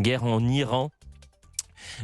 guerre en Iran.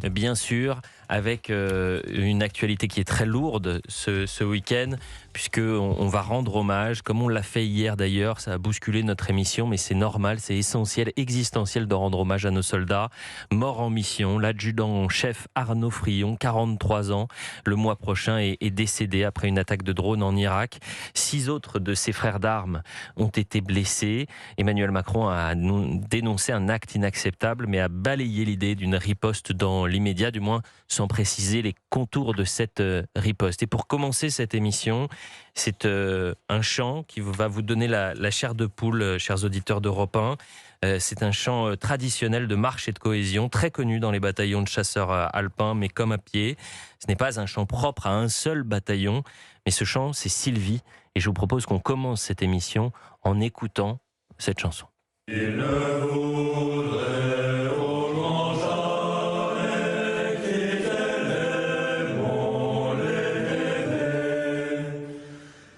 Bien sûr, avec une actualité qui est très lourde ce week-end, puisqu'on va rendre hommage, comme on l'a fait hier d'ailleurs, ça a bousculé notre émission, mais c'est normal, c'est essentiel, existentiel de rendre hommage à nos soldats morts en mission. L'adjudant-chef Arnaud Frion, 43 ans, le mois prochain est décédé après une attaque de drone en Irak. 6 autres de ses frères d'armes ont été blessés. Emmanuel Macron a dénoncé un acte inacceptable, mais a balayé l'idée d'une riposte dans l'immédiat, du moins sans préciser les contours de cette riposte. Et pour commencer cette émission, c'est un chant qui va vous donner la chair de poule, chers auditeurs d'Europe 1. C'est un chant traditionnel de marche et de cohésion, très connu dans les bataillons de chasseurs alpins, mais comme à pied. Ce n'est pas un chant propre à un seul bataillon, mais ce chant, c'est Sylvie. Et je vous propose qu'on commence cette émission en écoutant cette chanson. Il ne voudrait au grand jamais quitter les monts, les rêver.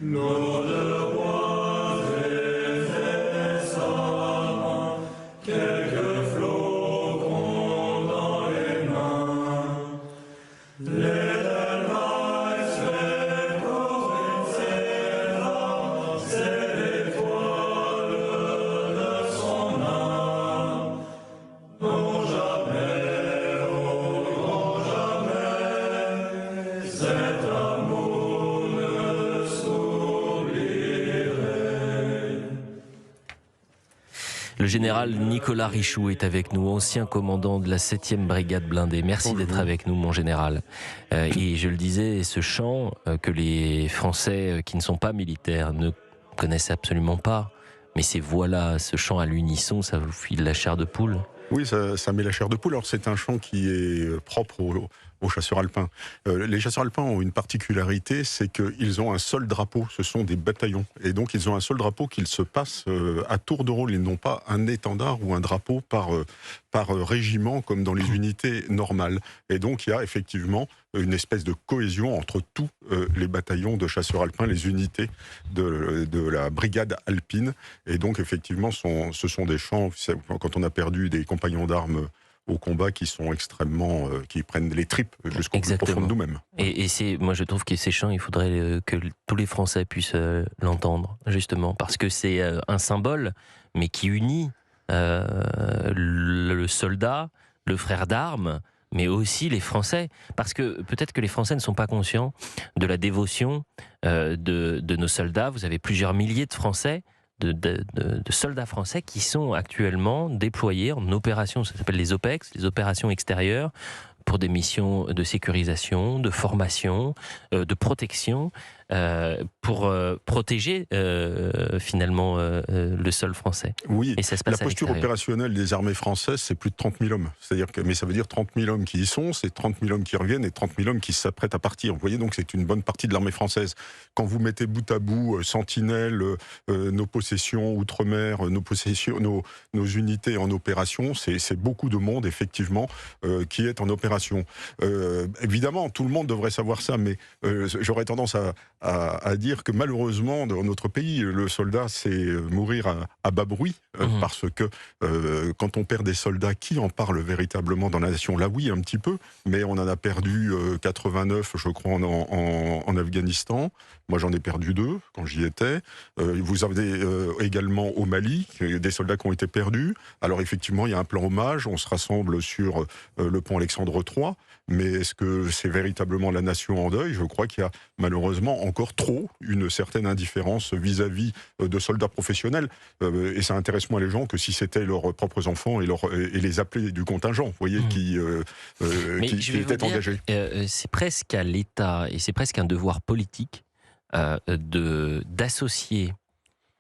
Nos devoirs et savants, quelques flocons dans les mains. Le général Nicolas Richoux est avec nous, ancien commandant de la 7e brigade blindée. Merci d'être avec nous, mon général. Et je le disais, ce chant que les Français qui ne sont pas militaires ne connaissent absolument pas, mais ces voix-là, ce chant à l'unisson, ça vous file la chair de poule. Oui, ça met la chair de poule. Alors c'est un chant qui est propre aux chasseurs alpins. Les chasseurs alpins ont une particularité, c'est qu'ils ont un seul drapeau, ce sont des bataillons. Et donc ils ont un seul drapeau qu'ils se passent à tour de rôle. Ils n'ont pas un étendard ou un drapeau par régiment comme dans les unités normales. Et donc il y a effectivement une espèce de cohésion entre tous les bataillons de chasseurs alpins, les unités de la brigade alpine. Et donc effectivement, ce sont des chants, quand on a perdu des compagnons d'armes au combat, qui sont extrêmement, qui prennent les tripes jusqu'au plus profond de nous-mêmes. Et moi je trouve que ces chants, il faudrait que tous les Français puissent l'entendre, justement, parce que c'est un symbole, mais qui unit le soldat, le frère d'armes, mais aussi les Français, parce que peut-être que les Français ne sont pas conscients de la dévotion de nos soldats. Vous avez plusieurs milliers de Français, de soldats français qui sont actuellement déployés en opérations, ça s'appelle les OPEX, les opérations extérieures, pour des missions de sécurisation, de formation, de protection, pour protéger finalement le sol français. Oui, et ça se passe la posture opérationnelle des armées françaises, c'est plus de 30 000 hommes. C'est-à-dire mais ça veut dire 30 000 hommes qui y sont, c'est 30 000 hommes qui reviennent et 30 000 hommes qui s'apprêtent à partir. Vous voyez, donc c'est une bonne partie de l'armée française. Quand vous mettez bout à bout Sentinelle, nos possessions outre-mer, nos unités en opération, c'est beaucoup de monde, effectivement, qui est en opération. Évidemment, tout le monde devrait savoir ça, mais j'aurais tendance à dire que malheureusement, dans notre pays, le soldat, c'est mourir à bas bruit, parce que quand on perd des soldats, qui en parle véritablement dans la nation? Là, oui, un petit peu, mais on en a perdu 89, je crois, en Afghanistan. Moi, j'en ai perdu 2 quand j'y étais. Vous avez également au Mali des soldats qui ont été perdus. Alors effectivement, il y a un plan hommage, on se rassemble sur le pont Alexandre III, mais est-ce que c'est véritablement la nation en deuil? Je crois qu'il y a malheureusement encore trop une certaine indifférence vis-à-vis de soldats professionnels, et ça intéresse moins les gens que si c'était leurs propres enfants et les appelés du contingent, vous voyez, qui étaient engagés. C'est presque à l'État, et c'est presque un devoir politique, d'associer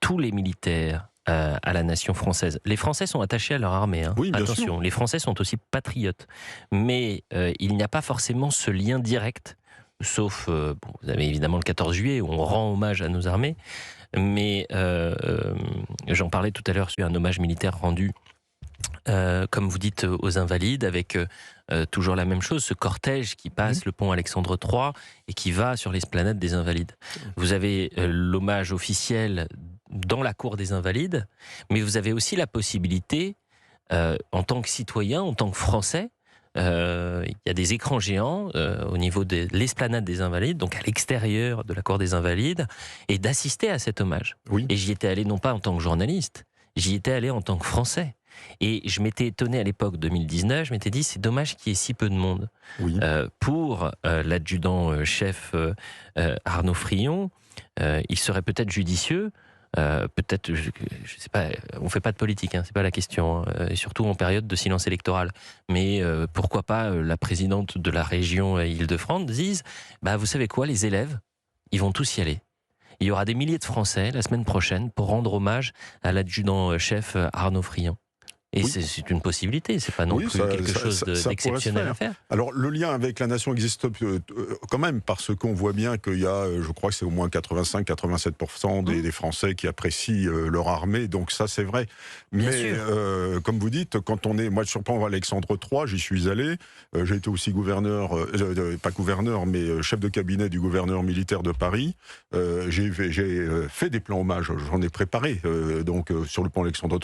tous les militaires à la nation française. Les Français sont attachés à leur armée, hein. Oui, attention, sûr. Les Français sont aussi patriotes, mais il n'y a pas forcément ce lien direct, sauf, vous avez évidemment le 14 juillet où on rend hommage à nos armées, mais j'en parlais tout à l'heure sur un hommage militaire rendu, comme vous dites, aux Invalides, avec toujours la même chose, ce cortège qui passe le pont Alexandre III et qui va sur l'esplanade des Invalides. Vous avez l'hommage officiel dans la cour des Invalides, mais vous avez aussi la possibilité en tant que citoyen, en tant que Français, il y a des écrans géants au niveau de l'esplanade des Invalides, donc à l'extérieur de la cour des Invalides, et d'assister à cet hommage. Oui. Et j'y étais allé non pas en tant que journaliste, j'y étais allé en tant que Français. Et je m'étais étonné à l'époque 2019, je m'étais dit c'est dommage qu'il y ait si peu de monde. Oui. Pour l'adjudant-chef Arnaud Frion, il serait peut-être judicieux, peut-être, je sais pas, on fait pas de politique, hein, c'est pas la question, et surtout en période de silence électoral. Mais pourquoi pas la présidente de la région Île-de-France dise, bah vous savez quoi, les élèves, ils vont tous y aller. Il y aura des milliers de Français la semaine prochaine pour rendre hommage à l'adjudant-chef Arnaud Frion. Et Oui. c'est une possibilité, c'est pas non Oui, plus ça- quelque ça- chose ça pourrait se d'exceptionnel à faire. Alors le lien avec la nation existe quand même, parce qu'on voit bien qu'il y a, je crois que c'est au moins 85-87% des Français qui apprécient leur armée, donc ça c'est vrai. Bien Mais sûr. comme vous dites, quand on est, moi sur plan Alexandre III, j'y suis allé, j'ai été aussi gouverneur, pas gouverneur, mais chef de cabinet du gouverneur militaire de Paris. J'ai fait des plans hommages, j'en ai préparé, donc sur le pont Alexandre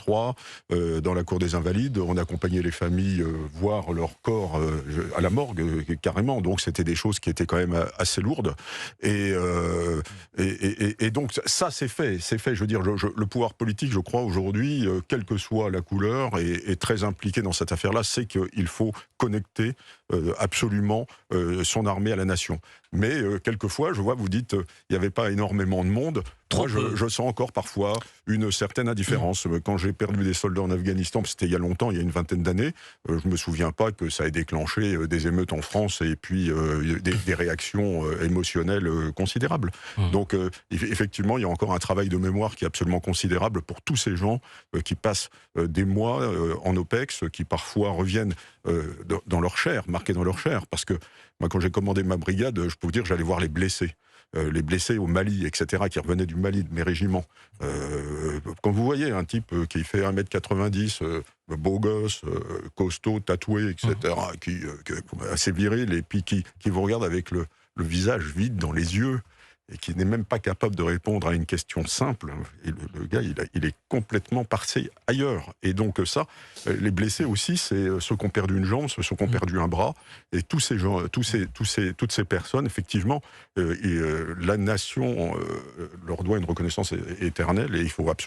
III, dans la cour des Invalides, on accompagnait les familles voir leur corps à la morgue carrément, donc c'était des choses qui étaient quand même assez lourdes, et donc ça c'est fait, je veux dire, le pouvoir politique, je crois aujourd'hui, quelle que soit la couleur, est très impliqué dans cette affaire-là, c'est qu'il faut connecter absolument son armée à la nation. Mais quelquefois, je vois, vous dites, il n'y avait pas énormément de monde. Trop Moi, peu. je sens encore parfois une certaine indifférence. Quand j'ai perdu des soldats en Afghanistan, c'était il y a longtemps, il y a une vingtaine d'années, je me souviens pas que ça ait déclenché des émeutes en France et puis des réactions émotionnelles considérables. Donc, effectivement, il y a encore un travail de mémoire qui est absolument considérable pour tous ces gens qui passent des mois en OPEX, qui parfois reviennent dans leur chair, marqués dans leur chair. Parce que moi, quand j'ai commandé ma brigade, je peux vous dire, j'allais voir les blessés au Mali, etc., qui revenaient du Mali, de mes régiments. Quand vous voyez un type qui fait 1m90, beau gosse, costaud, tatoué, etc., qui est assez viril, et puis qui vous regarde avec le visage vide dans les yeux, et qui n'est même pas capable de répondre à une question simple, et le gars, il est complètement passé ailleurs. Et donc ça, les blessés aussi, c'est ceux qui ont perdu une jambe, ceux qui ont perdu un bras, et tous ces gens, toutes ces personnes, effectivement, la nation leur doit une reconnaissance éternelle, et il faut absolument